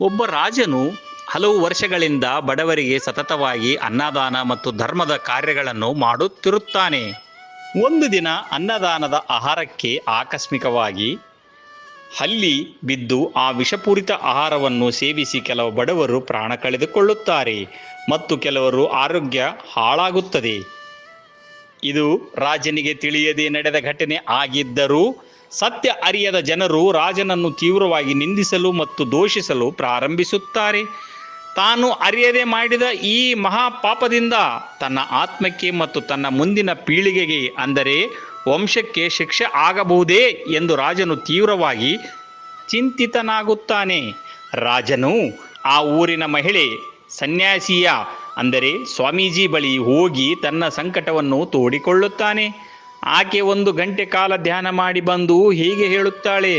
ಒಬ್ಬ ರಾಜನು ಹಲವು ವರ್ಷಗಳಿಂದ ಬಡವರಿಗೆ ಸತತವಾಗಿ ಅನ್ನದಾನ ಮತ್ತು ಧರ್ಮದ ಕಾರ್ಯಗಳನ್ನು ಮಾಡುತ್ತಿರುತ್ತಾನೆ. ಒಂದು ದಿನ ಅನ್ನದಾನದ ಆಹಾರಕ್ಕೆ ಆಕಸ್ಮಿಕವಾಗಿ ಹಲ್ಲಿ ಬಿದ್ದು ಆ ವಿಷಪೂರಿತ ಆಹಾರವನ್ನು ಸೇವಿಸಿ ಕೆಲವು ಬಡವರು ಪ್ರಾಣ ಕಳೆದುಕೊಳ್ಳುತ್ತಾರೆ ಮತ್ತು ಕೆಲವರು ಆರೋಗ್ಯ ಹಾಳಾಗುತ್ತದೆ. ಇದು ರಾಜನಿಗೆ ತಿಳಿಯದೆ ನಡೆದ ಘಟನೆ ಆಗಿದ್ದರೂ ಸತ್ಯ ಅರಿಯದ ಜನರು ರಾಜನನ್ನು ತೀವ್ರವಾಗಿ ನಿಂದಿಸಲು ಮತ್ತು ದೂಷಿಸಲು ಪ್ರಾರಂಭಿಸುತ್ತಾರೆ. ತಾನು ಅರಿಯದೆ ಮಾಡಿದ ಈ ಮಹಾಪಾಪದಿಂದ ತನ್ನ ಆತ್ಮಕ್ಕೆ ಮತ್ತು ತನ್ನ ಮುಂದಿನ ಪೀಳಿಗೆಗೆ ಅಂದರೆ ವಂಶಕ್ಕೆ ಶಿಕ್ಷೆ ಆಗಬಹುದೇ ಎಂದು ರಾಜನು ತೀವ್ರವಾಗಿ ಚಿಂತಿತನಾಗುತ್ತಾನೆ. ರಾಜನು ಆ ಊರಿನ ಮಹಿಳೆ ಸನ್ಯಾಸಿಯ ಅಂದರೆ ಸ್ವಾಮೀಜಿ ಬಳಿ ಹೋಗಿ ತನ್ನ ಸಂಕಟವನ್ನು ತೋಡಿಕೊಳ್ಳುತ್ತಾನೆ. ಆಕೆ 1 ಗಂಟೆ ಕಾಲ ಧ್ಯಾನ ಮಾಡಿ ಬಂದು ಹೀಗೆ ಹೇಳುತ್ತಾಳೆ,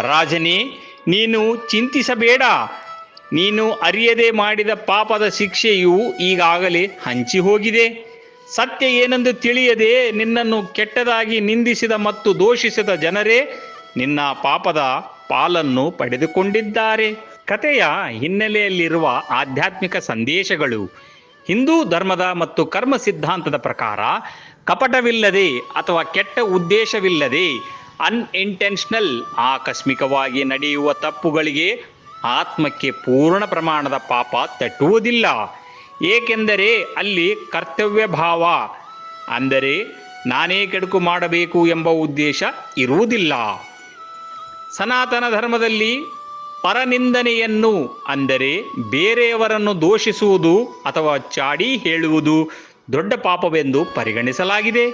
ರಾಜನೇ, ನೀನು ಚಿಂತಿಸಬೇಡ. ನೀನು ಅರಿಯದೆ ಮಾಡಿದ ಪಾಪದ ಶಿಕ್ಷೆಯು ಈಗಾಗಲೇ ಹಂಚಿ ಹೋಗಿದೆ. ಸತ್ಯ ಏನೆಂದು ತಿಳಿಯದೆ ನಿನ್ನನ್ನು ಕೆಟ್ಟದಾಗಿ ನಿಂದಿಸಿದ ಮತ್ತು ದೂಷಿಸಿದ ಜನರೇ ನಿನ್ನ ಪಾಪದ ಪಾಲನ್ನು ಪಡೆದುಕೊಂಡಿದ್ದಾರೆ. ಕಥೆಯ ಹಿನ್ನೆಲೆಯಲ್ಲಿರುವ ಆಧ್ಯಾತ್ಮಿಕ ಸಂದೇಶಗಳು. ಹಿಂದೂ ಧರ್ಮದ ಮತ್ತು ಕರ್ಮ ಸಿದ್ಧಾಂತದ ಪ್ರಕಾರ ಕಪಟವಿಲ್ಲದೆ ಅಥವಾ ಕೆಟ್ಟ ಉದ್ದೇಶವಿಲ್ಲದೆ ಅನ್ಇಂಟೆನ್ಷನಲ್ ಆಕಸ್ಮಿಕವಾಗಿ ನಡೆಯುವ ತಪ್ಪುಗಳಿಗೆ ಆತ್ಮಕ್ಕೆ ಪೂರ್ಣ ಪ್ರಮಾಣದ ಪಾಪ ತಟ್ಟುವುದಿಲ್ಲ. ಏಕೆಂದರೆ ಅಲ್ಲಿ ಕರ್ತವ್ಯ ಭಾವ ಅಂದರೆ ನಾನೇ ಕೆಡುಕು ಮಾಡಬೇಕು ಎಂಬ ಉದ್ದೇಶ ಇರುವುದಿಲ್ಲ. ಸನಾತನ ಧರ್ಮದಲ್ಲಿ ಪರನಿಂದನೆಯನ್ನು ಅಂದರೆ ಬೇರೆಯವರನ್ನು ದೂಷಿಸುವುದು ಅಥವಾ ಚಾಡಿ ಹೇಳುವುದು ದೊಡ್ಡ ಪಾಪವೆಂದು ಪರಿಗಣಿಸಲಾಗಿದೆ.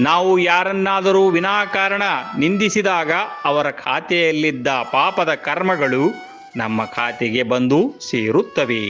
ನಾವು ಯಾರನ್ನಾದರೂ ವಿನಾಕಾರಣ ನಿಂದಿಸಿದಾಗ ಅವರ ಖಾತೆಯಲ್ಲಿದ್ದ ಪಾಪದ ಕರ್ಮಗಳು ನಮ್ಮ ಖಾತೆಗೆ ಬಂದು ಸೇರುತ್ತವೆ.